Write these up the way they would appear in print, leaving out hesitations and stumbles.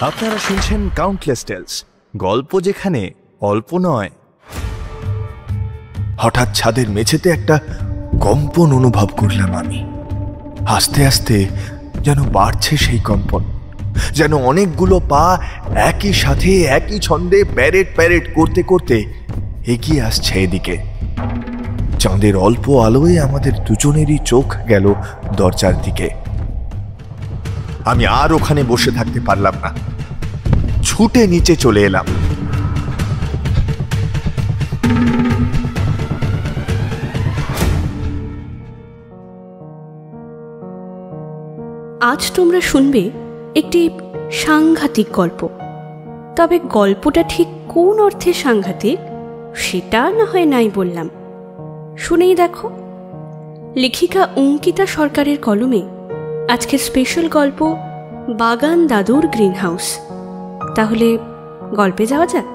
আপনারা শুনছেন countless tales, গল্প যেখানে অল্প নয়। হঠাৎ ছাদের মেঝেতে একটা কম্পন অনুভব করলাম আমি। আস্তে আস্তে যেন বাড়ছে সেই কম্পন, যেন অনেকগুলো পা একই সাথে একই ছন্দে প্যারেড প্যারেড করতে করতে এগিয়ে আসছে এদিকে। চাঁদের অল্প আলোয় আমাদের দুজনেরই চোখ গেল দরজার দিকে। আমি আর ওখানে বসে থাকতে পারলাম না, ছুটে নিচে চলে এলাম। আজ তোমরা শুনবে একটি সাংঘাতিক গল্প। তবে গল্পটা ঠিক কোন অর্থে সাংঘাতিক সেটা না হয় নাই বললাম, শুনেই দেখো। লেখিকা অঙ্কিতা সরকারের কলমে আজকের স্পেশাল গল্প বাগান দাদুর গ্রিন হাউস। তাহলে গল্পে যাওয়া যাক।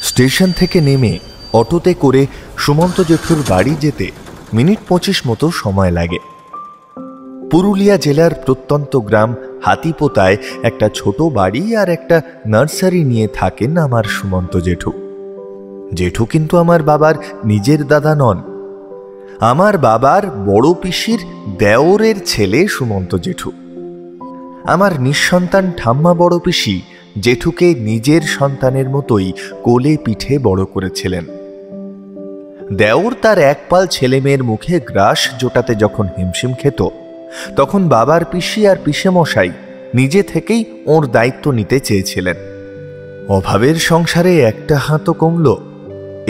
স্টেশন থেকে নেমে অটোতে করে সুমন্ত জেঠুর বাড়ি যেতে মিনিট 25 মতো সময় লাগে। পুরুলিয়া জেলার প্রত্যন্ত গ্রাম হাতিপোতায় একটা ছোট বাড়ি আর একটা নার্সারি নিয়ে থাকেন আমার সুমন্ত জেঠু। জেঠু কিন্তু আমার বাবার নিজের দাদা নন, আমার বাবার বড় পিসির দেওরের ছেলে সুমন্ত জেঠু। আমার নিঃসন্তান ঠাম্মা বড় পিসি জেঠুকে নিজের সন্তানের মতোই কোলে পিঠে বড় করেছিলেন। দেওর তার একপাল ছেলেমেয়ের মুখে গ্রাস জোটাতে যখন হিমশিম খেত, তখন বাবার পিসি আর পিসেমশাই নিজে থেকেই ওর দায়িত্ব নিতে চেয়েছিলেন। অভাবের সংসারে একটা হাতও কমল,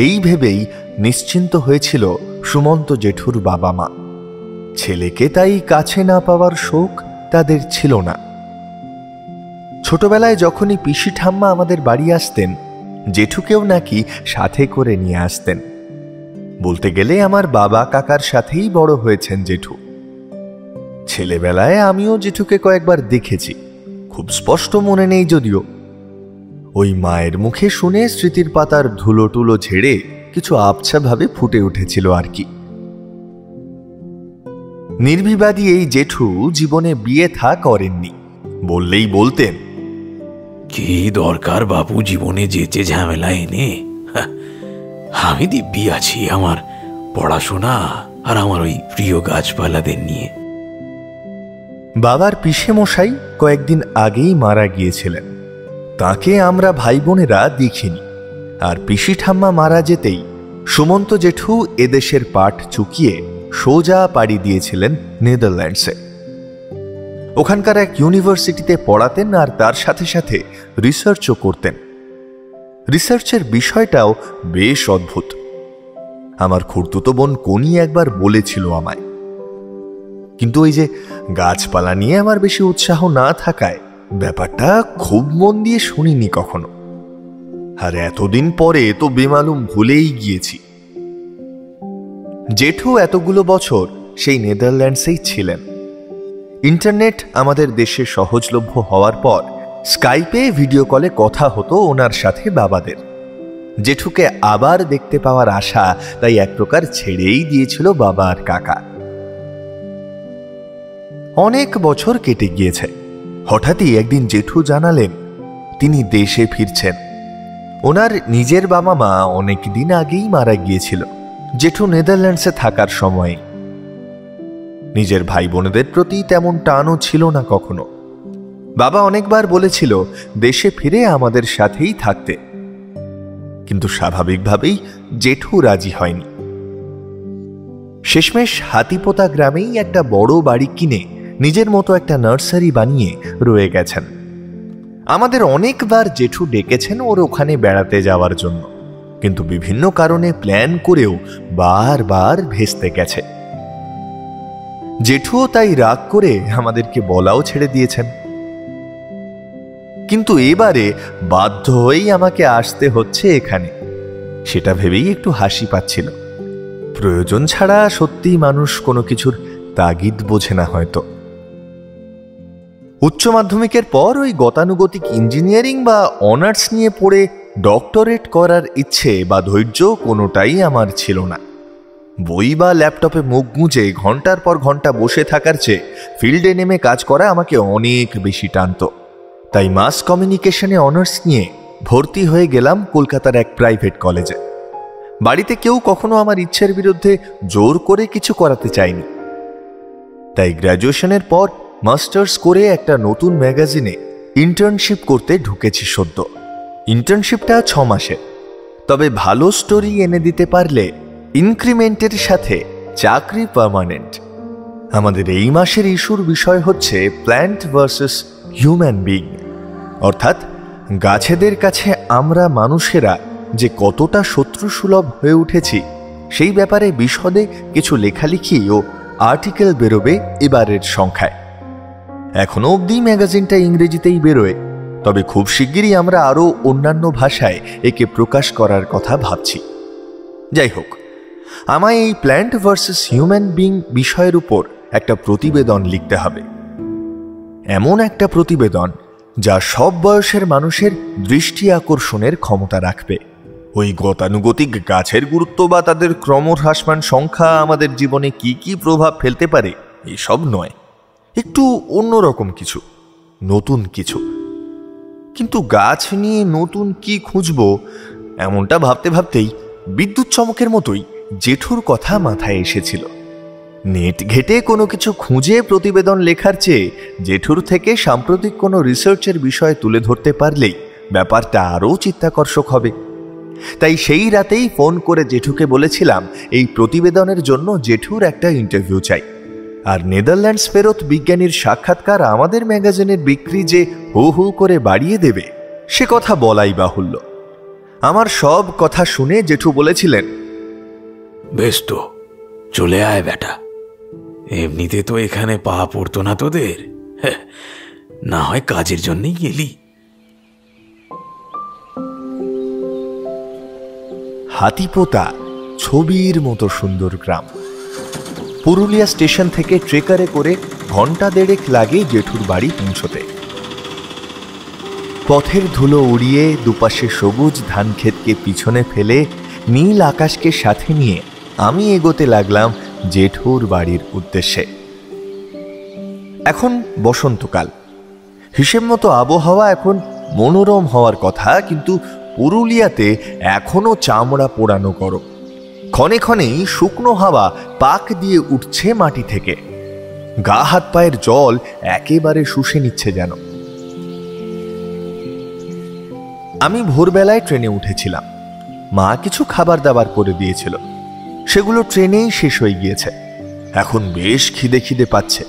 এই ভেবেই নিশ্চিন্ত হয়েছিল সুমন্ত জেঠুর বাবা মা। ছেলেকে তাই কাছে না পাওয়ার শোক তাদের ছিল না। ছোটবেলায় যখনই পিসি ঠাম্মা আমাদের বাড়ি আসতেন, জেঠুকেও নাকি সাথে করে নিয়ে আসতেন। বলতে গেলে আমার বাবা কাকার সাথেই বড় হয়েছেন জেঠু। ছেলেবেলায় আমিও জেঠুকে কয়েকবার দেখেছি, খুব স্পষ্ট মনে নেই যদিও। ওই মায়ের মুখে শুনে স্মৃতির পাতার ধুলো টুলো ঝেড়ে কিছু আবছা ভাবে ফুটে উঠেছিল আর কি। নির্বিবাদী এই জেঠু জীবনে বিয়ে থা করেননি, বললেই বলতেন, কি দরকার বাবু জীবনে যেচে ঝামেলা এনে, আমি দিব্যি আছি আমার পড়াশোনা আর আমার ওই প্রিয় গাছপালাদের নিয়ে। বাবার পিসেমশাই কয়েকদিন আগেই মারা গিয়েছিলেন, তাকে আমরা ভাই বোনেরা দেখিনি। আর পিসি ঠাম্মা মারা যেতেই সুমন্ত জেঠু এদেশের পাঠ চুকিয়ে সোজা পাড়ি দিয়েছিলেন নেদারল্যান্ডসে। ওখানকার এক ইউনিভার্সিটিতে পড়াতেন আর তার সাথে সাথে রিসার্চও করতেন। রিসার্চের বিষয়টাও বেশ অদ্ভুত। আমার খুড়তুতো বোন কোনি একবার বলেছিল আমায়, কিন্তু ওই যে গাছপালা নিয়ে আমার বেশি উৎসাহ না থাকায় ব্যাপারটা খুব মন দিয়ে শুনিনি কখনো। আর এতদিন পরে তো বেমালুম ভুলেই গিয়েছি। জেঠু এতগুলো বছর সেই নেদারল্যান্ডসেই ছিলেন। ইন্টারনেট আমাদের দেশে সহজলভ্য হওয়ার পর স্কাইপে ভিডিও কলে কথা হতো ওনার সাথে বাবাদের। জেঠুকে আবার দেখতে পাওয়ার আশা তাই এক প্রকার ছেড়েই দিয়েছিল বাবা আর কাকা। অনেক বছর কেটে গিয়েছে। হঠাৎই একদিন জেঠু জানালেন তিনি দেশে ফিরছেন। ওনার নিজের বাবা মা অনেক দিন আগেই মারা গিয়েছিল জেঠু নেদারল্যান্ডসে থাকার সময়ে। নিজের ভাই বোনেদের প্রতি তেমন টানও ছিল না কখনো। বাবা অনেকবার বলেছিল দেশে ফিরে আমাদের সাথেই থাকতে, কিন্তু স্বাভাবিকভাবেই জেঠু রাজি হয়নি। শেষমেশ হাতিপোতা গ্রামেই একটা বড় বাড়ি কিনে নিজের মতো একটা নার্সারি বানিয়ে রয়ে গেছেন। আমাদের অনেকবার জেঠু ডেকেছেন ওর ওখানে বেড়াতে যাওয়ার জন্য, কিন্তু বিভিন্ন কারণে প্ল্যান করেও বারবার ভেস্তে গেছে। জেঠুও তাই রাগ করে আমাদেরকে বলাও ছেড়ে দিয়েছেন। কিন্তু এবারে বাধ্য হয়েই আমাকে আসতে হচ্ছে এখানে, সেটা ভেবেই একটু হাসি পাচ্ছিল। প্রয়োজন ছাড়া সত্যিই মানুষ কোনো কিছুর তাগিদ বোঝে না হয়তো। উচ্চ মাধ্যমিকের পর ওই গতানুগতিক ইঞ্জিনিয়ারিং বা অনার্স নিয়ে পড়ে ডক্টরেট করার ইচ্ছে বা ধৈর্য কোনোটাই আমার ছিল না। বই বা ল্যাপটপে মুখ গুঁজে ঘন্টার পর ঘন্টা বসে থাকার চেয়ে ফিল্ডে নেমে কাজ করা আমাকে অনেক বেশি টানত। তাই মাস কমিউনিকেশনে অনার্স নিয়ে ভর্তি হয়ে গেলাম কলকাতার এক প্রাইভেট কলেজে। বাড়িতে কেউ কখনো আমার ইচ্ছের বিরুদ্ধে জোর করে কিছু করাতে চায়নি। তাই গ্র্যাজুয়েশনের পর মাস্টার্স করে একটা নতুন ম্যাগাজিনে ইন্টার্নশিপ করতে ঢুকেছি সদ্য। ইন্টার্নশিপটা 6 মাসের, তবে ভালো স্টোরি এনে দিতে পারলে ইনক্রিমেন্টের সাথে চাকরি পার্মানেন্ট। আমাদের এই মাসের ইস্যুর বিষয় হচ্ছে প্ল্যান্ট ভার্সেস হিউম্যান বিং, অর্থাৎ গাছেদের কাছে আমরা মানুষেরা যে কতটা শত্রুসুলভ হয়ে উঠেছি সেই ব্যাপারে বিশদে কিছু লেখালেখি ও আর্টিকেল বেরোবে এবারের সংখ্যায়। এখনো অবধি ম্যাগাজিনটা ইংরেজিতেই বেরোয়, তবে খুব শিগগিরই আমরা আরও অন্যান্য ভাষায় একে প্রকাশ করার কথা ভাবছি। যাই হোক, আমায় এই প্ল্যান্ট ভার্সেস হিউম্যান বিং বিষয়ের উপর একটা প্রতিবেদন লিখতে হবে। এমন একটা প্রতিবেদন যা সব বয়সের মানুষের দৃষ্টি আকর্ষণের ক্ষমতা রাখবে। ওই গতানুগতিক গাছের গুরুত্ব বা তাদের ক্রমহ্রাসমান সংখ্যা আমাদের জীবনে কি কি প্রভাব ফেলতে পারে এসব নয়, একটু অন্যরকম কিছু, নতুন কিছু। কিন্তু গাছ নিয়ে নতুন কি খুঁজব এমনটা ভাবতে ভাবতেই বিদ্যুৎ চমকের মতোই জেঠুর কথা মাথায় এসেছিল। নেট ঘেটে কোনো কিছু খুঁজে প্রতিবেদন লেখার চেয়ে জেঠুর থেকে সাম্প্রতিক কোনো রিসার্চের বিষয় তুলে ধরতে পারলেই ব্যাপারটা আরও চিত্তাকর্ষক হবে। তাই সেই রাতেই ফোন করে জেঠুকে বলেছিলাম এই প্রতিবেদনের জন্য জেঠুর একটা ইন্টারভিউ চাই, আর নেদারল্যান্ডস ফেরত বিজ্ঞানীর সাক্ষাৎকার আমাদের ম্যাগাজিনের বিক্রি যে হু হু করে বাড়িয়ে দেবে সে কথা বলাই বাহুল্য। আমার সব কথা শুনে জেঠু বলেছিলেন, বেশ তো, চলে আয় বেটা, এমনিতে তো এখানে পা পড়তো না তোদের, না হয় কাজের জন্যই গেলি। হাতিপোতা ছবির মতো সুন্দর গ্রাম। পুরুলিয়া স্টেশন থেকে ট্রেকারে করে ঘন্টা দেড়েক লাগে জেঠুর বাড়ি পৌঁছতে। পথের ধুলো উড়িয়ে দুপাশে সবুজ ধান ক্ষেতকে পিছনে ফেলে নীল আকাশকে সাথে নিয়ে আমি এগোতে লাগলাম জেঠুর বাড়ির উদ্দেশ্যে। এখন বসন্তকাল, হিসেব মতো আবহাওয়া এখন মনোরম হওয়ার কথা, কিন্তু পুরুলিয়াতে এখনো চামড়া পোড়ানো গরম। ক্ষণে ক্ষণেই শুকনো হাওয়া পাক দিয়ে উঠছে মাটি থেকে, গা হাত পায়ের জল একেবারে শুষে নিচ্ছে যেন। আমি ভোরবেলায় ট্রেনে উঠেছিলাম। মা কিছু খাবার দাবার করে দিয়েছিল, সেগুলো ট্রেনেই শেষ হয়ে গিয়েছে। এখন বেশ খিদে খিদে পাচ্ছে।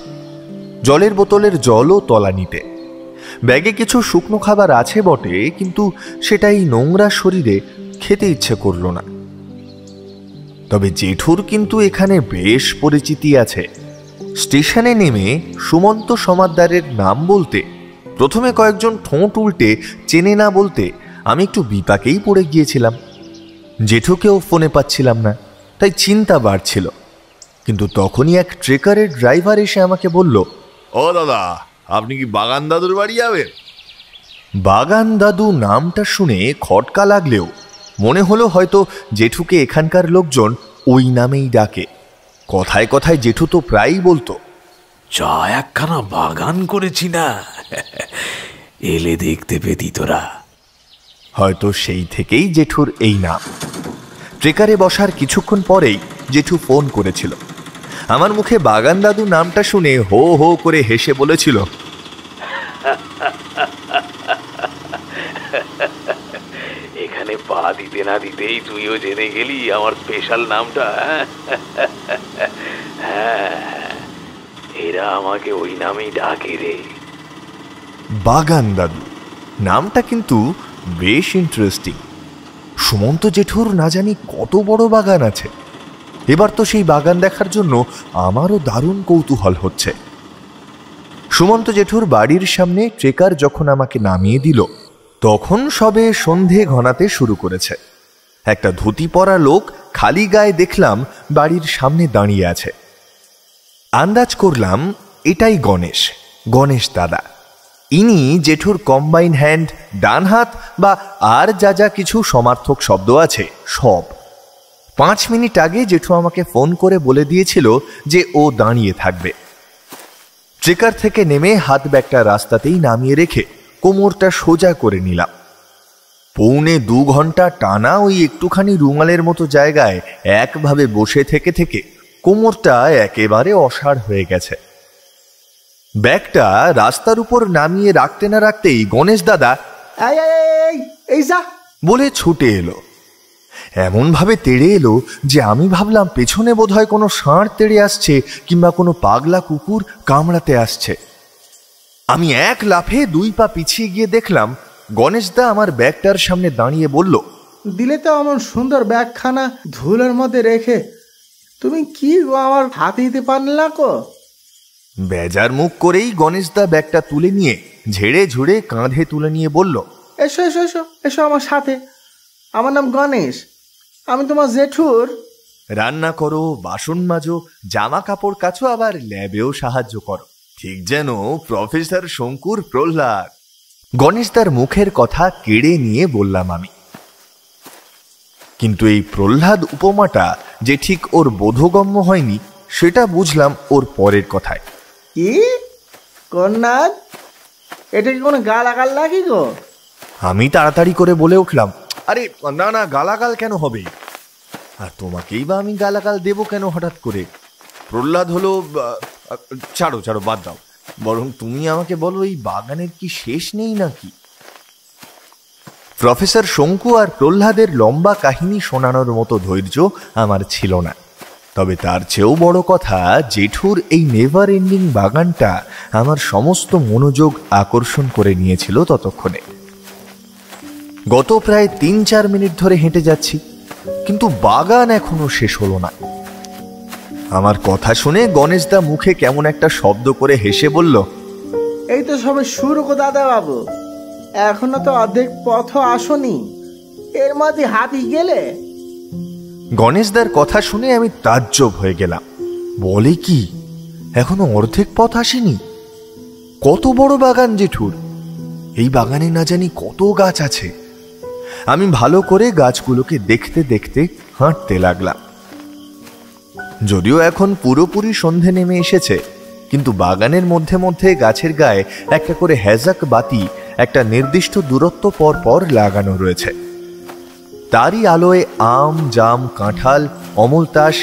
জলের বোতলের জলও তলানিতে। ব্যাগে কিছু শুকনো খাবার আছে বটে, কিন্তু সেটাই নোংরা শরীরে খেতে ইচ্ছে করল না। তবে জেঠুর কিন্তু এখানে বেশ পরিচিতি আছে। স্টেশনে নেমে সুমন্ত সমাদ্দারের নাম বলতে প্রথমে কয়েকজন ঠোঁট উল্টে চেনে না বলতে আমি একটু বিপাকেই পড়ে গিয়েছিলাম। জেঠুকেও ফোনে পাচ্ছিলাম না, তাই চিন্তা বাড়ছিল। কিন্তু তখনই এক ট্রেকারের ড্রাইভার এসে আমাকে বলল, ও দাদা, আপনি কি বাগান দাদুর বাড়ি যাবেন? বাগান দাদু নামটা শুনে খটকা লাগলেও মনে হলো হয়তো জেঠুকে এখানকার লোকজন ওই নামেই ডাকে। কথায় কথায় জেঠু তো প্রায়ই বলতো, চা একখানা বাগান করেছি না, এলে দেখতে পেতি তোরা। হয়তো সেই থেকেই জেঠুর এই নাম। ট্রেকারে বসার কিছুক্ষণ পরেই জেঠু ফোন করেছিল। আমার মুখে বাগান দাদু নামটা শুনে হো হো করে হেসে বলেছিল, এখানে পা দিতে না দিতেই তুইও জেনে গেলি আমার স্পেশাল নামটা। হ্যাঁ, এরা আমাকে ওই নামেই ডাকে রে। বাগান দাদু নামটা কিন্তু বেশ ইন্টারেস্টিং। সুমন্ত জেঠুর না জানি কত বড় বাগান আছে। এবার তো সেই বাগান দেখার জন্য আমারও দারুণ কৌতূহল হচ্ছে। সুমন্ত জেঠুর বাড়ির সামনে ট্রেকার যখন আমাকে নামিয়ে দিল, তখন সবে সন্ধে ঘনাতে শুরু করেছে। একটা ধুতি পরা লোক খালি গায়ে দেখলাম বাড়ির সামনে দাঁড়িয়ে আছে। আন্দাজ করলাম এটাই গণেশ দাদা। ইনি জেঠুর কম্বাইন হ্যান্ড, ডান হাত বা আর যা যা কিছু সমার্থক শব্দ আছে সব। 5 মিনিট আগে জেঠু আমাকে ফোন করে বলে দিয়েছিল যে ও দাঁড়িয়ে থাকবে। ট্রেকার থেকে নেমে হাত ব্যাগটা রাস্তাতেই নামিয়ে রেখে কোমরটা সোজা করে নিলাম। 1.25 ঘন্টা টানা ওই একটুখানি রুমালের মতো জায়গায় একভাবে বসে থেকে থেকে কোমরটা একেবারে অসাড় হয়ে গেছে। ব্যাগটা রাস্তার উপর নামিয়ে রাখতে না রাখতেই গণেশ দাদা এই যা বলে ছুটে এলো। এমন ভাবে তেড়ে এলো যে আমি ভাবলাম পেছনে বোধহয় কোনো ষাঁড় তেড়ে আসছে কিংবা কোনো পাগলা কুকুর কামড়াতে আসছে। আমি এক লাফে 2 পা পিছিয়ে গিয়ে দেখলাম গণেশদা আমার ব্যাগটার সামনে দাঁড়িয়ে বলল, দিলে তো আমার সুন্দর ব্যাগখানা ধুলোর মধ্যে রেখে তুমি কি গো আমার হাতে দিতে পারলে না কো? বেজার মুখ করেই গণেশদা ব্যাগটা তুলে নিয়ে ঝেড়ে ঝুড়ে কাঁধে তুলে নিয়ে বলল, এসো এসো এসো এসো আমার সাথে, আমার নাম গণেশ, আমি তোমার জেঠুর। রান্না করো, বাসন মাজো, জামা কাপড় কাচো, আবার ল্যাবেও সাহায্য করো, ঠিক যেন প্রফেসর শঙ্কুর প্রহ্লাদ। গণেশদার মুখের কথা কেড়ে নিয়ে বললাম আমি। কিন্তু এই প্রহ্লাদ উপমাটা যে ঠিক ওর বোধগম্য হয়নি সেটা বুঝলাম ওর পরের কথায়। কি কন্যাদ, এটা কি কোনো গালাগাল নাকি গো? আমি তাড়াতাড়ি করে বলে উঠলাম, আরে না না, গালাগাল কেন হবে? আর তোমাকেই বা আমি গালাগাল দেব কেন হঠাৎ করে? প্রহ্লাদ হলো, ছাড়ো ছাড়ো, বাদ দাও, বরং তুমি আমাকে বলো এই বাগানের কি শেষ নেই নাকি? প্রফেসর শঙ্কু আর প্রহ্লাদের লম্বা কাহিনী শোনানোর মতো ধৈর্য আমার ছিল না। তবে তার চেয়েও বড় কথা, জেঠুর এই নেভার এন্ডিং বাগানটা আমার সমস্ত মনোযোগ আকর্ষণ করে নিয়েছিল ততক্ষণে। গত প্রায় 3-4 মিনিট ধরে হেঁটে যাচ্ছি, কিন্তু বাগান এখনো শেষ হলো না। আমার কথা শুনে গণেশদা মুখে কেমন একটা শব্দ করে হেসে বলল, এই তো সবে শুরু গো দাদা বাবু, এখনো তো অর্ধেক পথ আসনি, এর মধ্যে হাতি গেলে। গণেশদার কথা শুনে আমি তাজ্জব হয়ে গেলাম। বলে কি, এখনো অর্ধেক পথ আসেনি? কত বড় বাগান জেঠুর! এই বাগানে না জানি কত গাছ আছে। আমি ভালো করে গাছগুলোকে দেখতে দেখতে হাঁটতে লাগলাম। যদিও এখন পুরোপুরি সন্ধে নেমে এসেছে, কিন্তু বাগানের মধ্যে মধ্যে গাছের গায়ে একটা করে হ্যাজাক বাতি একটা নির্দিষ্ট দূরত্ব পর পর লাগানো রয়েছে। তারই আলোয় আম, জাম, কাঁঠাল, অমলতাস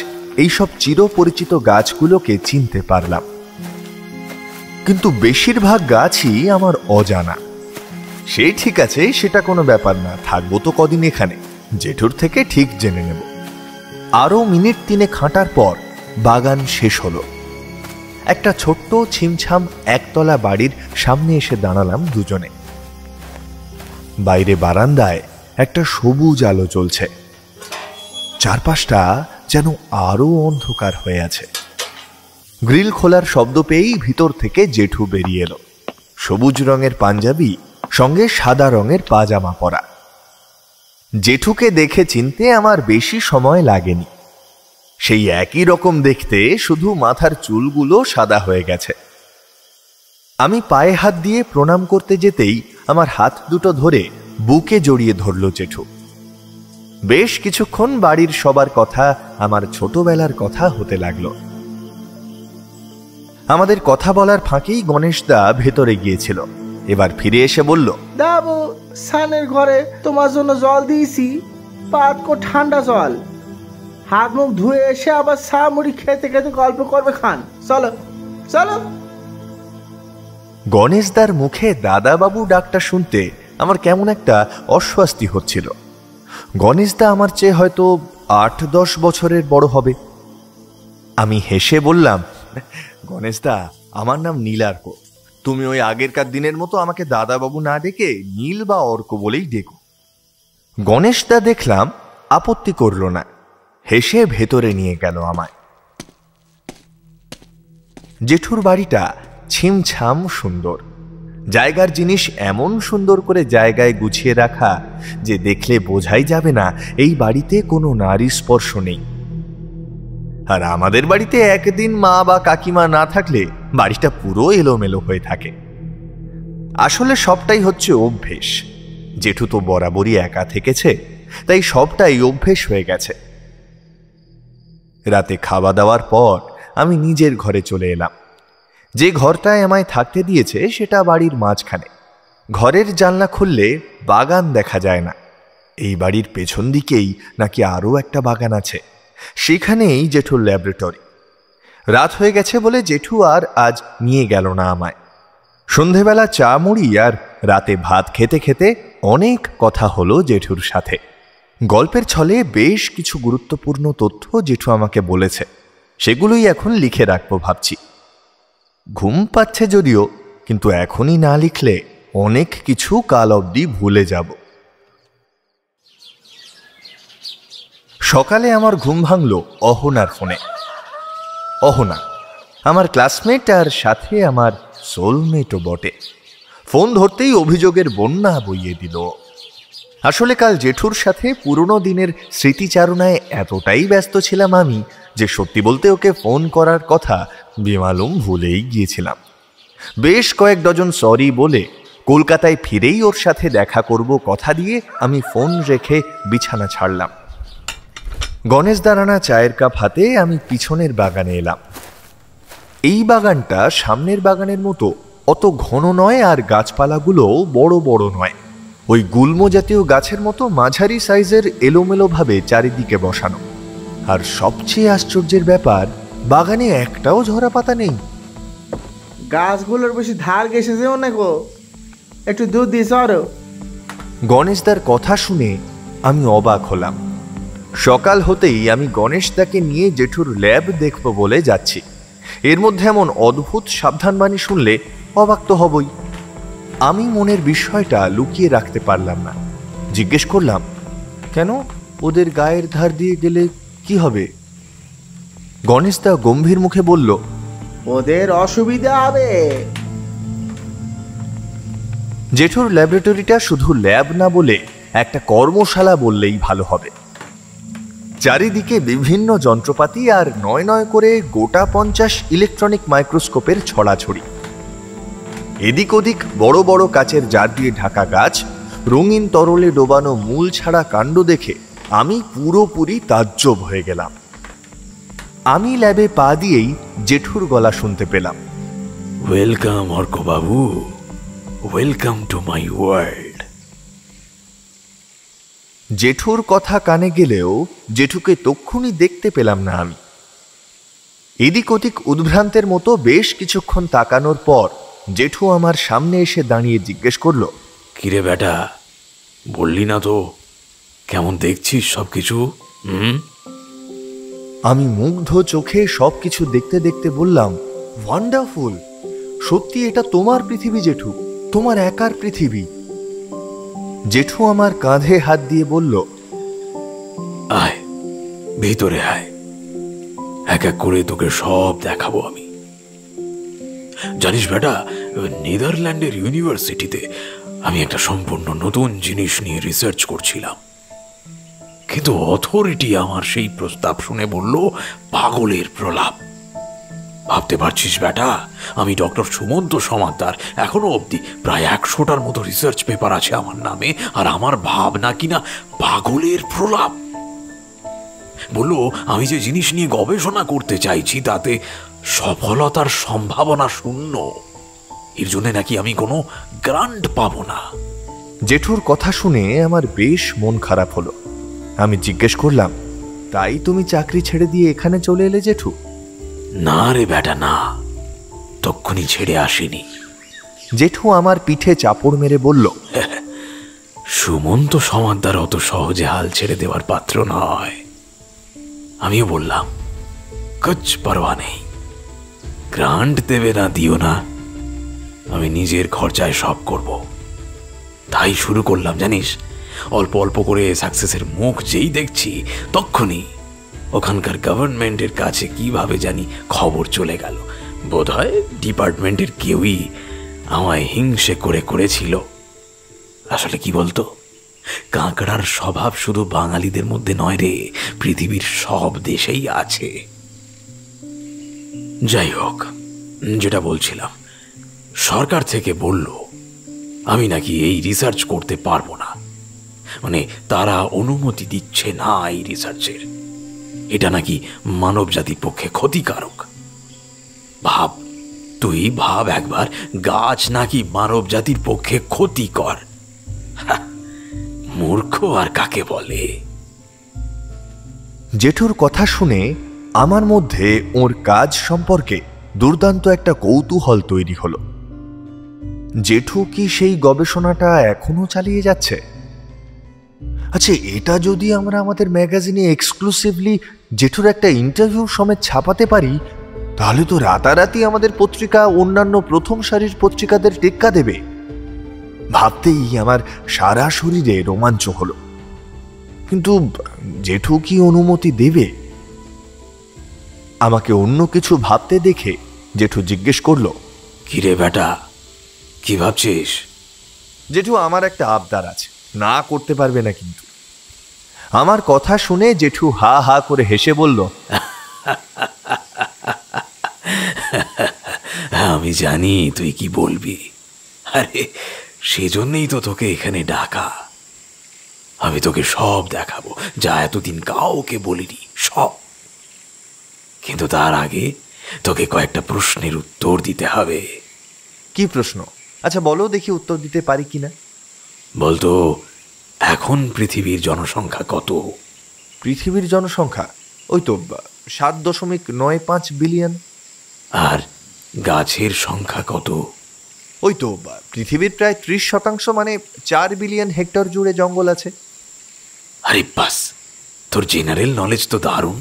এইসব চিরপরিচিত গাছগুলোকে চিনতে পারলাম। কিন্তু বেশিরভাগ গাছই আমার অজানা। সে ঠিক আছে, সেটা কোনো ব্যাপার না, থাকবো তো কদিন এখানে, জেঠুর থেকে ঠিক জেনে নেব। আরো মিনিট 3 হাঁটার পর বাগান শেষ হলো। একটা ছোট্ট ছিমছাম একতলা বাড়ির সামনে এসে দাঁড়ালাম দুজনে। বাইরে বারান্দায় একটা সবুজ আলো জ্বলছে, চারপাশটা যেন আরো অন্ধকার হয়ে আছে। গ্রিল খোলার শব্দ পেয়েই ভিতর থেকে জেঠু বেরিয়ে এলো। সবুজ রঙের পাঞ্জাবি, সঙ্গে সাদা রঙের পাজামা পরা। জেঠুকে দেখে চিনতে আমার বেশি সময় লাগেনি। সেই একই রকম দেখতে, শুধু মাথার চুলগুলো সাদা হয়ে গেছে। আমি পায়ে হাত দিয়ে প্রণাম করতে যেতেই আমার হাত দুটো ধরে বুকে জড়িয়ে ধরল জেঠু। বেশ কিছুক্ষণ বাড়ির সবার কথা, আমার ছোটবেলার কথা হতে লাগলো। আমাদের কথা বলার ফাঁকেই গণেশদা ভেতরে গিয়েছিল। এবার ফিরে এসে বলল, বাবু, সানের ঘরে তোমার জন্য জল দিয়েছি, পাতকো ঠান্ডা জল। হাত মুখ ধুয়ে এসে আবার চা মুড়ি খেতে খেতে গল্প করবে খান। চলো চলো। গণেশদার মুখে দাদাবাবু ডাকটা শুনতে আমার কেমন একটা অস্বস্তি হচ্ছিল। গণেশদা আমার চেয়ে হয়তো 8-10 বছরের বড় হবে। আমি হেসে বললাম, গণেশদা, আমার নাম নীলার্ক। তুমি ওই আগেরকার দিনের মতো আমাকে দাদাবাবু না ডেকে নীল বা অর্ক বলেই ডেকো। গণেশদা দেখলাম আপত্তি করল না, হেসে ভেতরে নিয়ে গেল আমায়। জেঠুর বাড়িটা ছিমছাম সুন্দর। জায়গার জিনিস এমন সুন্দর করে জায়গায় গুছিয়ে রাখা যে দেখলে বোঝাই যাবে না এই বাড়িতে কোনো নারী স্পর্শ নেই। আর আমাদের বাড়িতে একদিন মা বা কাকিমা না থাকলে বাড়িটা পুরো এলোমেলো হয়ে থাকে। আসলে সবটাই হচ্ছে অভ্যেস। জেঠু তো বরাবরই একা থেকেছে, তাই সবটাই অভ্যেস হয়ে গেছে। রাতে খাওয়া দাওয়ার পর আমি নিজের ঘরে চলে এলাম। যে ঘরটায় আমায় থাকতে দিয়েছে সেটা বাড়ির মাঝখানে। ঘরের জানলা খুললে বাগান দেখা যায় না। এই বাড়ির পেছন দিকেই নাকি আরও একটা বাগান আছে, সেখানেই জেঠুর ল্যাবরেটরি। রাত হয়ে গেছে বলে জেঠু আর আজ নিয়ে গেল না আমায়। সন্ধেবেলা চা মুড়ি আর রাতে ভাত খেতে খেতে অনেক কথা হলো জেঠুর সাথে। গল্পের ছলে বেশ কিছু গুরুত্বপূর্ণ তথ্য জেঠু আমাকে বলেছে, সেগুলোই এখন লিখে রাখবো ভাবছি। ঘুম পাচ্ছে যদিও, কিন্তু এখনই না লিখলে অনেক কিছু কাল অবধি ভুলে যাব। সকালে আমার ঘুম ভাঙল অহনার ফোনে। অহনা আমার ক্লাসমেট আর সাথে আমার সোলমেটও বটে। ফোন ধরতেই অভিযোগের বন্যা বইয়ে দিল। আসলে কাল জেঠুর সাথে পুরনো দিনের স্মৃতিচারণায় এতটাই ব্যস্ত ছিলাম আমি যে সত্যি বলতে ওকে ফোন করার কথা বেমালুম ভুলেই গিয়েছিলাম। বেশ কয়েক ডজন সরি বলে কলকাতায় ফিরেই ওর সাথে দেখা করব কথা দিয়ে আমি ফোন রেখে বিছানা ছাড়লাম। গণেশ দাঁড়ানা চায়ের কাপ হাতে আমি পিছনের বাগানে এলাম। এই বাগানটা সামনের বাগানের মতো অত ঘন নয়, আর গাছপালাগুলো বড় বড় নয়। ওই গুল্ম জাতীয় গাছের মতো মাঝারি সাইজের এলোমেলোভাবে চারিদিকে বসানো। আর সবচেয়ে আশ্চর্যের ব্যাপার, বাগানে একটাও ঝরা পাতা নেই। গাছগুলোর বেশি ধার গেছে যে অনেক, একটু দুধ দিস আরো। গণেশদার কথা শুনে আমি অবাক হলাম। সকাল হতেই আমি গণেশদাকে নিয়ে জেঠুর ল্যাব দেখব বলে যাচ্ছি। এর মধ্যে এমন অদ্ভুত সাবধানবাণী শুনলে অবাক তো হবই। আমি মনের বিষয়টা লুকিয়ে রাখতে পারলাম না। জিজ্ঞেস করলাম, কেন, ওদের গায়ের ধার দিয়ে গেলে কি হবে? গণেশদা গম্ভীর মুখে বলল, ওদের অসুবিধা হবে। জেঠুর ল্যাবরেটরিটা শুধু ল্যাব না বলে একটা কর্মশালা বললেই ভালো হবে। চারিদিকে বিভিন্ন যন্ত্রপাতি আর নয় নয় করে গোটা 50 ইলেকট্রনিক মাইক্রোস্কোপের ছড়াছড়ি। এদিক ওদিক বড় বড় কাচের জার দিয়ে ঢাকা গাছ, রঙিন তরলে ডোবানো মূল ছাড়া কাণ্ড দেখে আমি পুরোপুরি তাজ্জব হয়ে গেলাম। আমি ল্যাবে পা দিয়েই জেঠুর গলা শুনতে পেলাম, welcome Arka Babu, welcome to my world. জেঠুর কথা কানে গেলেও জেঠুকে তক্ষুনি দেখতে পেলাম না আমি। এদিক ওদিক উদ্ভ্রান্তের মতো বেশ কিছুক্ষণ তাকানোর পর জেঠু আমার সামনে এসে দাঁড়িয়ে জিজ্ঞেস করলো, কিরে বেটা, বললি না তো কেমন দেখছিস সবকিছু? আমি মুগ্ধ চোখে সবকিছু দেখতে দেখতে বললাম, ওয়ান্ডারফুল, সত্যি এটা তোমার পৃথিবী জেঠু, তোমার একার পৃথিবী। জেঠু আমার কাঁধে হাত দিয়ে বলল, আয় ভিতরে আয়, এক এক করে তোকে সব দেখাবো আমি। জানিস বেটা, নেদারল্যান্ডের ইউনিভার্সিটিতে আমি একটা সম্পূর্ণ নতুন জিনিস নিয়ে রিসার্চ করছিলাম, কিন্তু অথরিটি আমার সেই প্রস্তাব শুনে বলল পাগলের প্রলাপ। ভাবতে পারছিস বেটা, আমি ডক্টর সুমন্ত সমাদ্দার, এখনো অবধি প্রায় 100টার মতো রিসার্চ পেপার আছে আমার নামে, আর আমার ভাবনা কিনা পাগলের প্রলাপ। বললো আমি যে জিনিস নিয়ে গবেষণা করতে চাইছি তাতে সফলতার সম্ভাবনা শূন্য, এর জন্য নাকি আমি কোনো গ্রান্ট পাবো না। জেঠুর কথা শুনে আমার বেশ মন খারাপ হলো। আমি জিজ্ঞেস করলাম, তাই তুমি চাকরি ছেড়ে দিয়ে এখানে চলে এলে জেঠু? না রে বেটা না, তক্ষুনি ছেড়ে আসেনি। জেঠু আমার পিঠে চাপড় মেরে বলল, সুমন্ত সমাদ্দার অত সহজে হাল ছেড়ে দেওয়ার পাত্র নয়। আমিও বললাম, কুছ পরোয়া নেই, গ্রান্ট দেবে না দিও না, আমি নিজের খরচায় সব করব। তাই শুরু করলাম জানিস, অল্প অল্প করে সাকসেসের মুখ যেই দেখছি তক্ষুনি ওখানকার গভর্নমেন্টের কাছে কিভাবে জানি খবর চলে গেল। বোধহয় ডিপার্টমেন্টের কেউই আমায় হিংসে করেছিল। আসলে কি বলতো, কাঁকড়ার স্বভাব শুধু বাঙালিদের মধ্যে নয় রে, পৃথিবীর সব দেশেই আছে। যাই হোক, যেটা বলছিলাম, সরকার থেকে বলল আমি নাকি এই রিসার্চ করতে পারবো না, মানে তারা অনুমতি দিচ্ছে না এই রিসার্চের। এটা নাকি মানব জাতির পক্ষে ক্ষতিকারক। ভাব, তুই ভাব একবার, গাছ নাকি মানব জাতির পক্ষে ক্ষতিকর। মূর্খ আর কাকে বলে? জেঠুর কথা শুনে আমার মধ্যে ওর কাজ সম্পর্কে দুর্দান্ত একটা কৌতূহল তৈরি হলো। জেঠু কি সেই গবেষণাটা এখনো চালিয়ে যাচ্ছে? আচ্ছা, এটা যদি আমরা আমাদের ম্যাগাজিনে এক্সক্লুসিভলি জেঠুর একটা ইন্টারভিউ সমেত ছাপাতে পারি, তাহলে তো রাতারাতি আমাদের পত্রিকা অন্যান্য প্রথম সারির পত্রিকাদের টেক্কা দেবে। ভাবতেই আমার সারা শরীরে রোমাঞ্চ হলো। কিন্তু জেঠু কি অনুমতি দেবে? আমাকে অন্য কিছু ভাবতে দেখে জেঠু জিজ্ঞেস করলো, কিরে বেটা, কি ভাবছিস? জেঠু, আমার একটা আবদার আছে, না করতে পারবে না কিন্তু। আমার কথা শুনে জেঠু হা হা করে হেসে বলল, আমি জানি তুই কি বলবি। আরে সেজন্যই তো তোকে এখানে ডাকা। আমি তোকে সব দেখাবো, যা এতদিন কাউকে বলিনি, সব। কিন্তু তার আগে তোকে কয়েকটা প্রশ্নের উত্তর দিতে হবে। কি প্রশ্ন? আচ্ছা বলো দেখি, উত্তর দিতে পারি কিনা। বলতো, এখন পৃথিবীর জনসংখ্যা কত? পৃথিবীর জনসংখ্যা ওই তো 7.95 বিলিয়ন। আর গাছের সংখ্যা কত? ওই তো পৃথিবীর প্রায় 30%, মানে 4 বিলিয়ন হেক্টর জুড়ে জঙ্গল আছে। আরে বাস, তোর জেনারেল নলেজ তো দারুণ।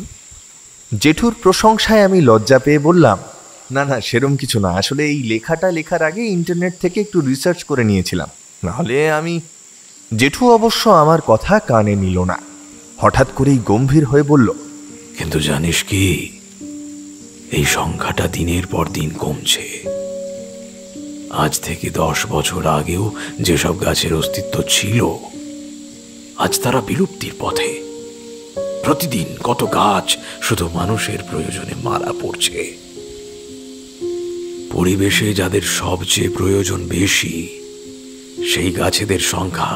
জেঠুর প্রশংসায় আমি লজ্জা পেয়ে বললাম, না না, সেরম কিছু না। আসলে এই লেখাটা লেখার আগে ইন্টারনেট থেকে একটু রিসার্চ করে নিয়েছিলাম, নাহলে আমি। জেঠু অবশ্য আমার কথা কানে নিল না, হঠাৎ করেই গম্ভীর হয়ে বলল, কিন্তু জানিস কি, এই সংখ্যাটা দিনের পর দিন কমছে। আজ থেকে 10 বছর আগেও যেসব গাছের অস্তিত্ব ছিল, আজ তারা বিলুপ্তির পথে। প্রতিদিন কত গাছ শুধু মানুষের প্রয়োজনে মারা পড়ছে। পরিবেশে যাদের সবচেয়ে প্রয়োজন বেশি, সেই গাছেদের সংখ্যা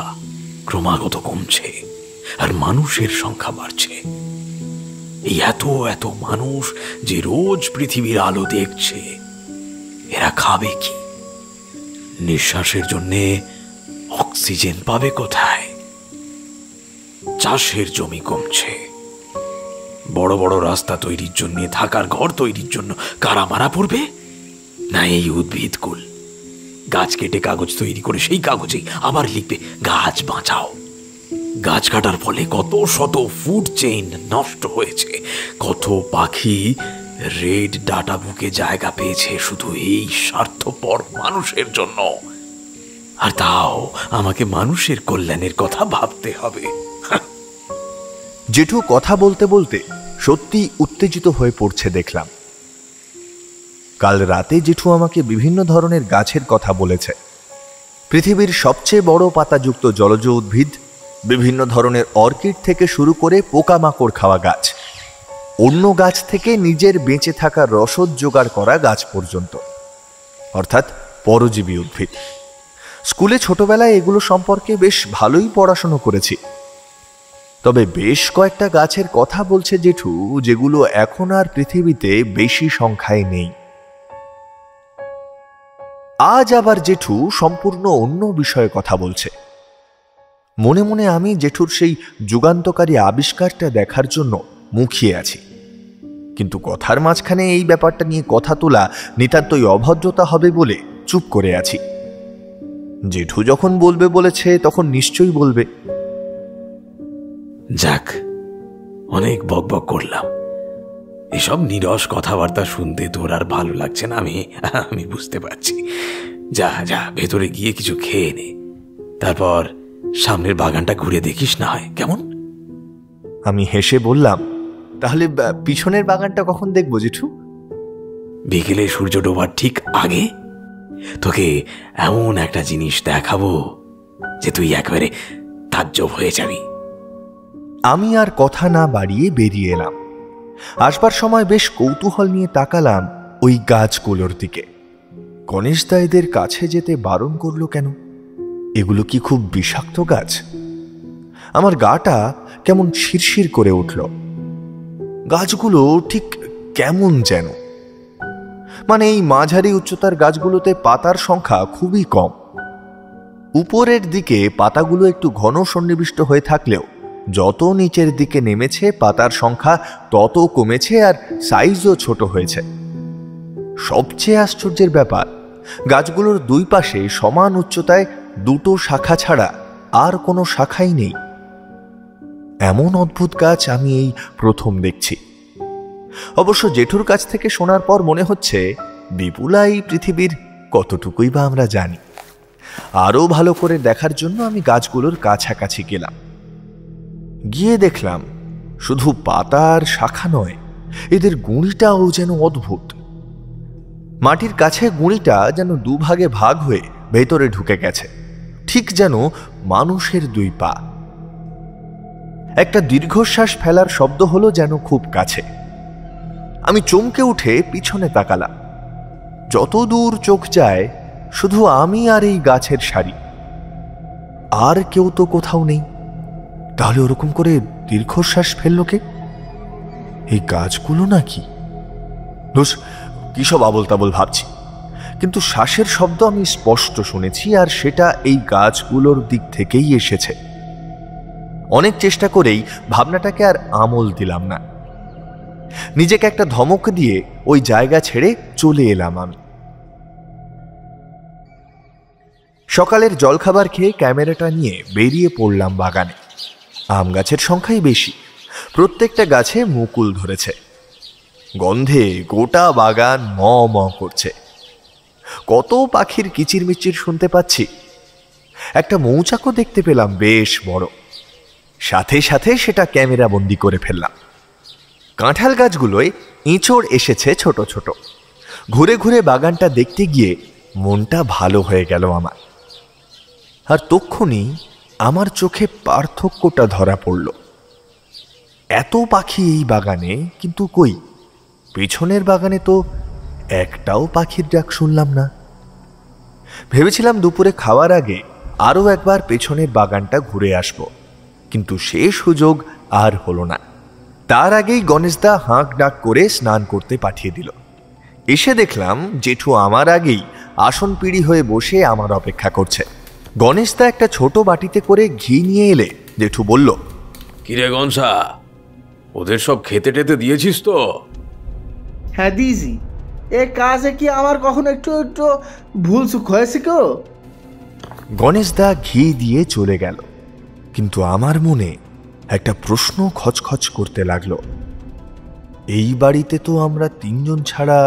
ক্রমাগত কমছে, আর মানুষের সংখ্যা বাড়ছে। এই এত এত মানুষ যে রোজ পৃথিবীর আলো দেখছে, এরা খাবে কি? নিঃশ্বাসের জন্যে অক্সিজেন পাবে কোথায়? চাষের জমি কমছে। বড় বড় রাস্তা তৈরির জন্য, থাকার ঘর তৈরির জন্য কারা মারা পড়বে? না এই উদ্ভিদকুল। গাছ কেটে কাগজ তৈরি করে সেই কাগজে আবার লিখবে গাছ বাঁচাও। গাছ কাটার ফলে কত শত ফুড চেইন নষ্ট হয়েছে, কত পাখি রেড ডাটা বুকে জায়গা পেয়েছে শুধু এই স্বার্থপর মানুষের জন্য। আর তাও আমাকে মানুষের কল্যাণের কথা ভাবতে হবে। জেঠু কথা বলতে বলতে সত্যি উত্তেজিত হয়ে পড়ছে দেখলাম। কাল রাতে জেঠু আমাকে বিভিন্ন ধরনের গাছের কথা বলেছে। পৃথিবীর সবচেয়ে বড় পাতাযুক্ত জলজ উদ্ভিদ, বিভিন্ন ধরনের অর্কিড থেকে শুরু করে পোকামাকড় খাওয়া গাছ, অন্য গাছ থেকে নিজের বেঁচে থাকার রসদ জোগাড় করা গাছ পর্যন্ত, অর্থাৎ পরজীবী উদ্ভিদ। স্কুলে ছোটবেলায় এগুলো সম্পর্কে বেশ ভালোই পড়াশোনা করেছি। তবে বেশ কয়েকটা গাছের কথা বলছে জেঠু, যেগুলো এখন আর পৃথিবীতে বেশি সংখ্যায় নেই। আজ আবার জেঠু সম্পূর্ণ অন্য বিষয়ে কথা বলছে। মনে মনে আমি জেঠুর সেই যুগান্তকারী আবিষ্কারটা দেখার জন্য মুখিয়ে আছি, কিন্তু কথার মাঝখানে এই ব্যাপারটা নিয়ে কথা তোলা নিতান্তই অভদ্রতা হবে বলে চুপ করে আছি। জেঠু যখন বলবে বলেছে, তখন নিশ্চয়ই বলবে। যাক, অনেক বকবক করলাম। এসব নিরস কথাবার্তা শুনতে তোর আর ভালো লাগছে না, আমি বুঝতে পারছি। যা যা, ভেতরে গিয়ে কিছু খেয়ে নে, তারপর সামনের বাগানটা ঘুরে দেখিস না হয়, কেমন? আমি হেসে বললাম, তাহলে পিছনের বাগানটা কখন দেখবো জেঠু? বিকেলে সূর্য ডোবার ঠিক আগে তোকে এমন একটা জিনিস দেখাবো যে তুই একেবারে তাজ্জব হয়ে যাবি। আমি আর কথা না বাড়িয়ে বেরিয়ে এলাম। আসবার সময় বেশ কৌতূহল নিয়ে তাকালাম ওই গাছগুলোর দিকে। গণেশদা এদের কাছে যেতে বারণ করলো কেন? এগুলো কি খুব বিষাক্ত গাছ? আমার গাটা কেমন শিরশির করে উঠল। গাছগুলো ঠিক কেমন যেন, মানে এই মাঝারি উচ্চতার গাছগুলোতে পাতার সংখ্যা খুবই কম। উপরের দিকে পাতাগুলো একটু ঘন সন্নিবিষ্ট হয়ে থাকলেও যত নিচের দিকে নেমেছে পাতার সংখ্যা তত কমেছে, আর সাইজও ছোট হয়েছে। সবচেয়ে আশ্চর্যের ব্যাপার, গাছগুলোর দুই পাশে সমান উচ্চতায় দুটো শাখা ছাড়া আর কোনো শাখাই নেই। এমন অদ্ভুত গাছ আমি এই প্রথম দেখছি। অবশ্য জেঠুর কাছ থেকে শোনার পর মনে হচ্ছে বিপুলা এই পৃথিবীর কতটুকুই বা আমরা জানি। আরও ভালো করে দেখার জন্য আমি গাছগুলোর কাছাকাছি গেলাম। গিয়ে দেখলাম শুধু পাতা আর শাখা নয়, এদের গুঁড়িটাও যেন অদ্ভুত। মাটির কাছে গুঁড়িটা যেন দুভাগে ভাগ হয়ে ভেতরে ঢুকে গেছে, ঠিক যেন মানুষের দুই পা। একটা দীর্ঘশ্বাস ফেলার শব্দ হলো যেন খুব কাছে। আমি চমকে উঠে পিছনে তাকালাম। যত দূর চোখ যায় শুধু আমি আর এই গাছের সারি, আর কেউ তো কোথাও নেই। তাহলে ওরকম করে দীর্ঘশ্বাস ফেললো কে? এই গাছগুলো নাকি? দোষ, কি সব আবল তাবল ভাবছি, কিন্তু শ্বাসের শব্দ আমি স্পষ্ট শুনেছি, আর সেটা এই গাছগুলোর দিক থেকেই এসেছে। অনেক চেষ্টা করেই ভাবনাটাকে আর আমল দিলাম না। নিজেকে একটা ধমক দিয়ে ওই জায়গা ছেড়ে চলে এলাম আমি। সকালের জলখাবার খেয়ে ক্যামেরাটা নিয়ে বেরিয়ে পড়লাম বাগানে। আম গাছের সংখ্যাই বেশি, প্রত্যেকটা গাছে মুকুল ধরেছে। গন্ধে গোটা বাগান ম ম করছে। কত পাখির কিচিরমিচির শুনতে পাচ্ছি। একটা মৌচাকও দেখতে পেলাম বেশ বড়। সাথে সাথে সেটা ক্যামেরা বন্দি করে ফেললাম। কাঁঠাল গাছগুলোয় এঁচড় এসেছে ছোট ছোট। ঘুরে ঘুরে বাগানটা দেখতে গিয়ে মনটা ভালো হয়ে গেল আমার। আর তক্ষুনি আমার চোখে পার্থক্যটা ধরা পড়ল। এত পাখি এই বাগানে, কিন্তু কই পেছনের বাগানে তো একটাও পাখির ডাক শুনলাম না। ভেবেছিলাম দুপুরে খাওয়ার আগে আরও একবার পেছনের বাগানটা ঘুরে আসব, কিন্তু সে সুযোগ আর হলো না। তার আগেই গণেশদা হাঁক ডাক করে স্নান করতে পাঠিয়ে দিল। এসে দেখলাম জেঠু আমার আগেই আসন পিড়ি হয়ে বসে আমার অপেক্ষা করছে। গণেশদা একটা ছোট বাটিতে করে ঘি নিয়ে এলে জেঠু বলল, কিরে গনসা, ওদের সব খেতে টেতে দিয়েছিস তো? হ্যাঁ দিয়েছি। এ কাজে কি আমার কখনো একটু একটু ভুল চুক হয়েছে কেউ? গণেশদা ঘি দিয়ে চলে গেল, কিন্তু আমার মনে একটা প্রশ্ন খচখচ করতে লাগলো। এই বাড়িতে তো আমরা তিনজন ছাড়া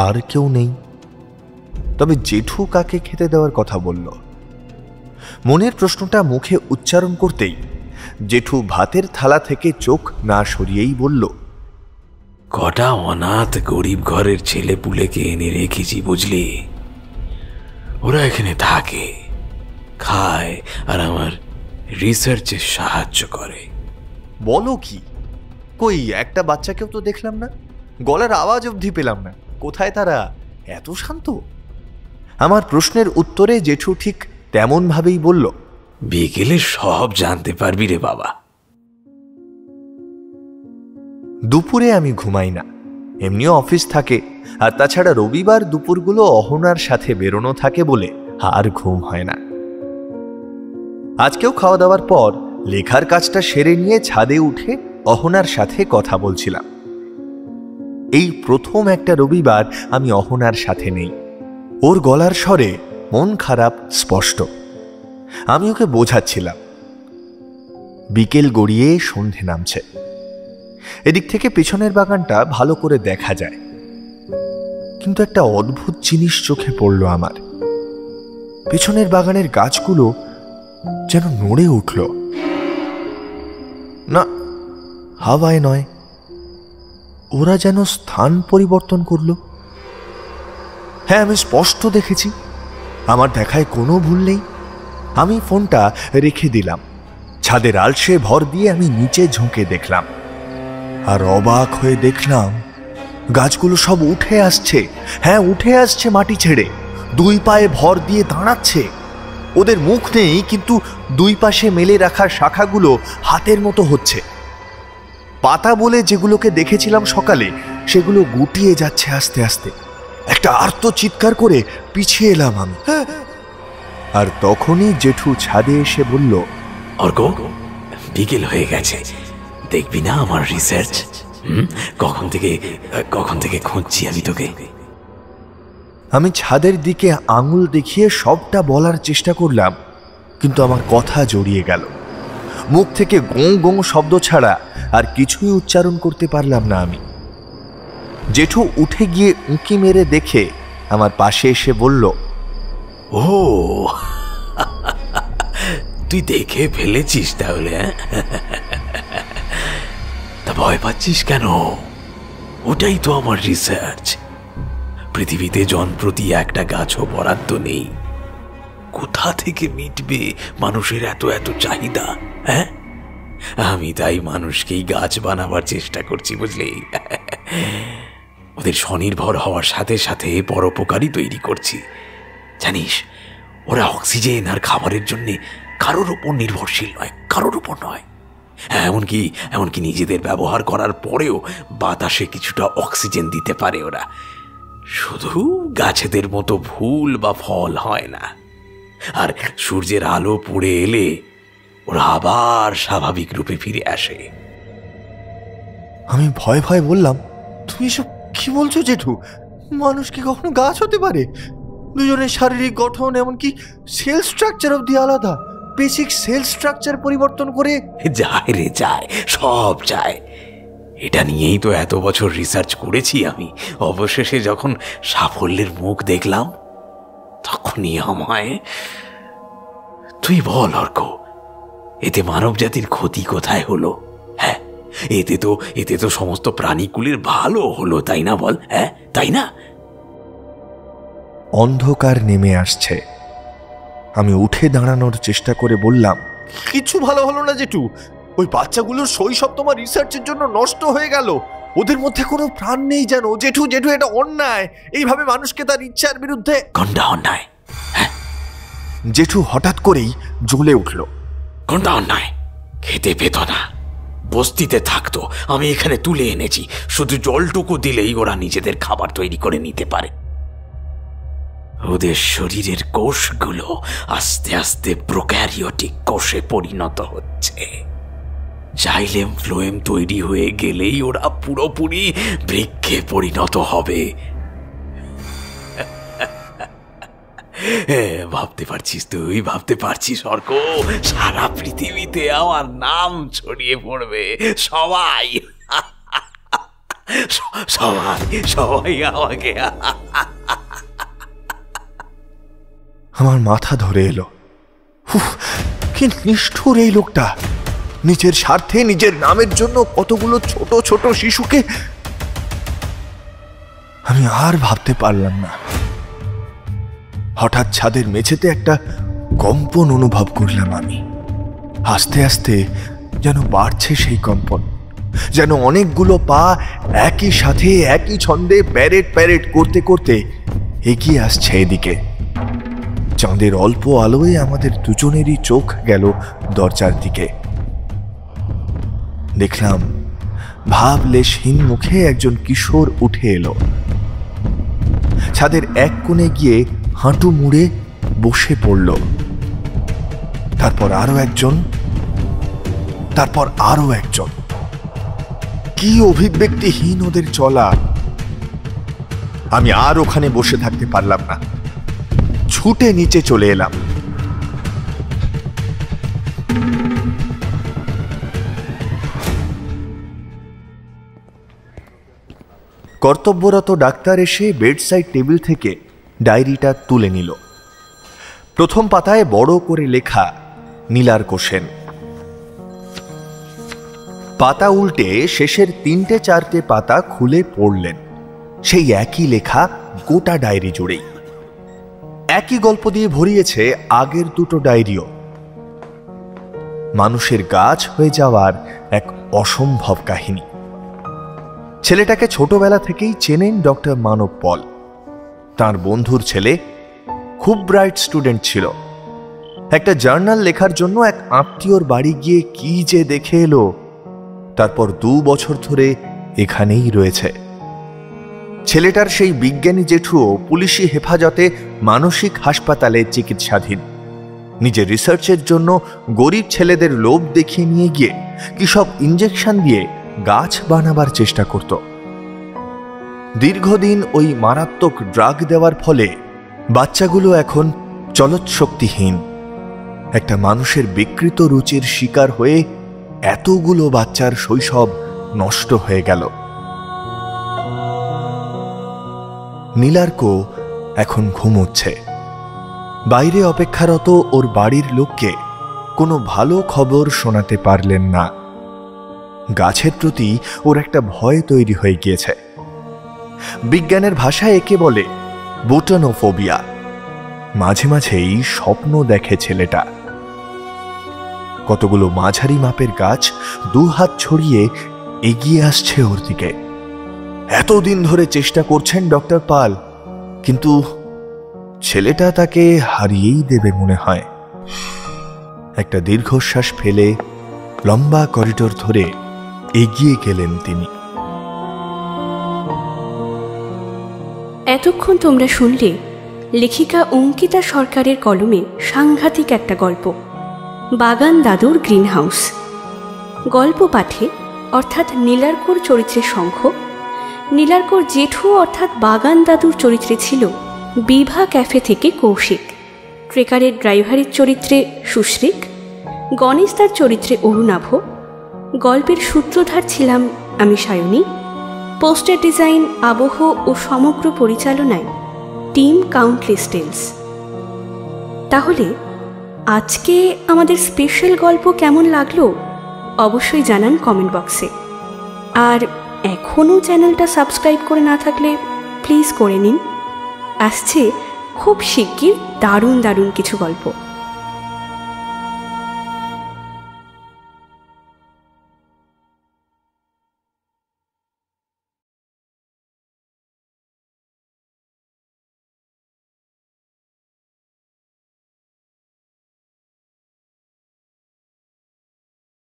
আর কেউ নেই, তবে জেঠু কাকে খেতে দেওয়ার কথা বলল? মনের প্রশ্নটা মুখে উচ্চারণ করতেই জেঠু ভাতের থালা থেকে চোখ না সরিয়েই বলল, কটা অনাথ গরিব ঘরের ছেলে পুলেকে এনে রেখেছি বুঝলি। ওরা এখানে থাকে, খায়, আর আমার রিসার্চে সাহায্য করে। বলো কি? কই একটা বাচ্চাকেও তো দেখলাম না, গলার আওয়াজ অবধি পেলাম না। কোথায় তারা? এত শান্ত। আমার প্রশ্নের উত্তরে জেঠু ঠিক তেমন ভাবেই বলল, বিকেলে সব জানতে পারবি রে বাবা। দুপুরে আমি ঘুমাই না, এমনিও অফিস থাকে, আর তাছাড়া রবিবার দুপুরগুলো অহনার সাথে বেরোনো থাকে বলে আর ঘুম হয় না। আজকেও খাওয়া দাওয়ার পর লেখার কাজটা সেরে নিয়ে ছাদে উঠে অহনার সাথে কথা বলছিলাম। এই প্রথম একটা রবিবার আমি অহনার সাথে নেই। ওর গলার স্বরে মন খারাপ স্পষ্ট। আমি ওকে বোঝাচ্ছিলাম। বিকেল গড়িয়ে সন্ধে নামছে। এদিক থেকে পেছনের বাগানটা ভালো করে দেখা যায়, কিন্তু একটা অদ্ভুত জিনিস চোখে পড়ল আমার। পেছনের বাগানের গাছগুলো যেন নড়ে উঠল। না, হাওয়ায় নয়, ওরা যেন স্থান পরিবর্তন করল। হ্যাঁ, আমি স্পষ্ট দেখেছি, আমার দেখায় কোনো ভুল নেই। আমি ফোনটা রেখে দিলাম। ছাদের আলসে ভর দিয়ে আমি নিচে ঝুঁকে দেখলাম, আর অবাক হয়ে দেখলাম গাছগুলো সব উঠে আসছে। হ্যাঁ, উঠে আসছে মাটি ছেড়ে, দুই পায়ে ভর দিয়ে দাঁড়াচ্ছে। ওদের মুখ নেই, কিন্তু দুই পাশে মেলে রাখা শাখাগুলো হাতের মতো হচ্ছে। পাতা বলে যেগুলোকে দেখেছিলাম সকালে, সেগুলো গুটিয়ে যাচ্ছে আস্তে আস্তে। একটা আর্ত চিৎকার করে পিছিয়ে এলাম আমি। আর তখনই জেঠু ছাদে এসে বলল, অর্ক, বিকেল হয়ে গেছে, দেখবি না আমার রিসার্চ? কখন থেকে খুঁজছি আমি তোকে। আমি ছাদের দিকে আঙুল দেখিয়ে সবটা বলার চেষ্টা করলাম, কিন্তু আমার কথা জড়িয়ে গেল। মুখ থেকে গোঁ গোঁ শব্দ ছাড়া আর কিছুই উচ্চারণ করতে পারলাম না আমি। জেঠু উঠে গিয়ে উঁকি মেরে দেখে আমার পাশে এসে বলল, ও তুই দেখে ফেলেছিস তাহলে? তা ভয় পাচ্ছিস কেন? ওটাই তো আমার রিসার্চ। পৃথিবীতে জনপ্রতি একটা গাছও বরাদ্দ নেই। কোথা থেকে মিটবে মানুষের এত এত চাহিদা? হ্যাঁ, আমি তাই মানুষকেই গাছ বানাবার চেষ্টা করছি, বুঝলি? ওদের স্বনির্ভর হওয়ার সাথে সাথে পরোপকারী তৈরি করছি। জানিস, ওরা অক্সিজেন আর খাবারের জন্য কারোর উপর নির্ভরশীল নয়, কারোর উপর নয়। এমনকি নিজেদের ব্যবহার করার পরেও বাতাসে কিছুটা অক্সিজেন দিতে পারে ওরা। শুধু গাছেদের মতো ফুল বা ফল হয় না। আর সূর্যের আলো পড়ে এলে ওরা আবার স্বাভাবিক রূপে ফিরে আসে। আমি ভয় ভয় বললাম, তুমি এসব কি বলছো জেঠু? মানুষ কি কখনো গাছ হতে পারে? দুজনের শারীরিক গঠন, এমনকি সেল স্ট্রাকচার অবধি আলাদা। বেসিক সেল স্ট্রাকচার পরিবর্তন করে যায় রে, যায়, সব যায়। এটা নিয়েই তো এত বছর রিসার্চ করেছি আমি। অবশেষে যখন সাফল্যের মুখ দেখলাম, তখনই আমায়, তুই বল অর্ক, এতে মানব জাতির ক্ষতি কোথায় হলো? হ্যাঁ, এতে তো সমস্ত প্রাণীকুলের ভালো হলো, তাই না? বল, হ্যাঁ, তাই না? অন্ধকার নেমে আসছে। আমি উঠে দাঁড়ানোর চেষ্টা করে বললাম, কিছু ভালো হলো না জেঠু। ওই বাচ্চাগুলোর শৈশব তোমার রিসার্চের জন্য নষ্ট হয়ে গেল। ওদের মধ্যে কোনো প্রাণ নেই যেন। জেঠু, এটা অন্যায়। এইভাবে মানুষকে তার ইচ্ছার বিরুদ্ধে। কোনটা অন্যায়? জেঠু হঠাৎ করেই জ্বলে উঠল। কোনটা অন্যায়? খেতে পেত না, বস্তিতে থাকতো, আমি এখানে তুলে এনেছি। শুধু জলটুকু দিলেই ওরা নিজেদের খাবার তৈরি করে নিতে পারে। ওদের শরীরের কোষগুলো আস্তে আস্তে প্রোক্যারিওটিক কোষে পরিণত হচ্ছে। জাইলেম ফ্লোয়েম তৈরি হয়ে গেলেই ওরা পুরোপুরি বৃক্ষে পরিণত হবে। ভাবতে পারছিস? তুই ভাবতে পারছিস অর্ক? সারা পৃথিবীতে আমার নাম ছড়িয়ে পড়বে। সবাই আমাকে। আমার মাথা ধরে এলো। কি নিষ্ঠুর এই লোকটা! নিজের স্বার্থে, নিজের নামের জন্য কতগুলো ছোট ছোট শিশুকে। আমি আর ভাবতে পারলাম না। হঠাৎ ছাদের মেঝেতে একটা কম্পন অনুভব করলাম আমি। আস্তে আস্তে যেন বাড়ছে সেই কম্পন, যেন অনেকগুলো পা একই সাথে একই ছন্দে প্যারেড প্যারেড করতে করতে এগিয়ে আসছে এদিকে। চাঁদের অল্প আলোয় আমাদের দুজনেরই চোখ গেল দরজার দিকে। দেখলাম ভাবলেশহীন মুখে একজন কিশোর উঠে এলো। ছাদের এক কোণে গিয়ে হাঁটু মুড়ে বসে পড়ল। তারপর আরো একজন, তারপর আরো একজন। কি অভিব্যক্তিহীন ওদের চলা! আমি আর ওখানে বসে থাকতে পারলাম না, ছুটে নিচে চলে এলাম। কর্তব্যরত ডাক্তার এসে বেডসাইড টেবিল থেকে ডায়েরিটা তুলে নিল। প্রথম পাতায় বড় করে লেখা নীলার কোষেন। পাতা উল্টে শেষের 3-4টে পাতা খুলে পড়লেন। সেই একই লেখা গোটা ডায়েরি জুড়েই। একই গল্প দিয়ে ভরিয়েছে আগের দুটো ডায়েরিও। মানুষের গাছ হয়ে যাওয়ার এক অসম্ভব কাহিনী। ছেলেটাকে ছোটবেলা থেকেই চেনেন ডক্টর মানব পল। তার বন্ধুর ছেলে খুব ব্রাইট স্টুডেন্ট ছিল, একটা জার্নাল লেখার জন্য এক আত্মীয়র বাড়ি গিয়ে কি যে দেখে এলো, তারপর 2 বছর ধরে এখানেই রয়েছে। ছেলেটার সেই বিজ্ঞানী জেঠুও পুলিশি হেফাজতে মানসিক হাসপাতালে চিকিৎসাধীন। নিজের রিসার্চের জন্য গরিব ছেলেদের লোভ দেখিয়ে নিয়ে গিয়ে কি সব ইঞ্জেকশন দিয়ে গাছ বানাবার চেষ্টা করত। দীর্ঘদিন ওই মারাত্মক ড্রাগ দেওয়ার ফলে বাচ্চাগুলো এখন চলৎশক্তিহীন। একটা মানুষের বিকৃত রুচির শিকার হয়ে এতগুলো বাচ্চার শৈশব নষ্ট হয়ে গেল। নীলার্ক এখন ঘুমোচ্ছে। বাইরে অপেক্ষারত ওর বাড়ির লোককে কোনো ভালো খবর শোনাতে পারলেন না। গাছের প্রতি ওর একটা ভয় তৈরি হয়ে গিয়েছে। বিজ্ঞানের ভাষায় একে বলে বোটানোফোবিয়া। মাঝে মাঝেই স্বপ্ন দেখে ছেলেটা। কতগুলো মাঝারি মাপের গাছ 2 হাত ছড়িয়ে এগিয়ে আসছে ওর দিকে। এতদিন ধরে চেষ্টা করছেন ডক্টর পাল, কিন্তু ছেলেটা তাকে হারিয়েই দেবে মনে হয়। একটা দীর্ঘশ্বাস ফেলে লম্বা করিডোর ধরে এগিয়ে গেলেন তিনি। এতক্ষণ তোমরা শুনলে লেখিকা অঙ্কিতা সরকারের কলমে সাংঘাতিক একটা গল্প, বাগান দাদুর গ্রিন হাউস। গল্প পাঠে অর্থাৎ নীলার্কর চরিত্রে শঙ্খ, নীলার্কর জেঠু অর্থাৎ বাগান দাদুর চরিত্রে ছিল বিভা ক্যাফে থেকে কৌশিক, ট্রেকারের ড্রাইভারের চরিত্রে সুশ্রীক, গণেশ তার চরিত্রে অরুণাভ, গল্পের সূত্রধার ছিলাম আমি সায়নী, পোস্টার ডিজাইন, আবহ ও সমগ্র পরিচালনায় টিম কাউন্টলেস টেলস। তাহলে আজকে আমাদের স্পেশাল গল্প কেমন লাগলো অবশ্যই জানান কমেন্ট বক্সে। আর এখনও চ্যানেলটা সাবস্ক্রাইব করে না থাকলে প্লিজ করে নিন। আসছে খুব শিগগির দারুণ দারুণ কিছু গল্প।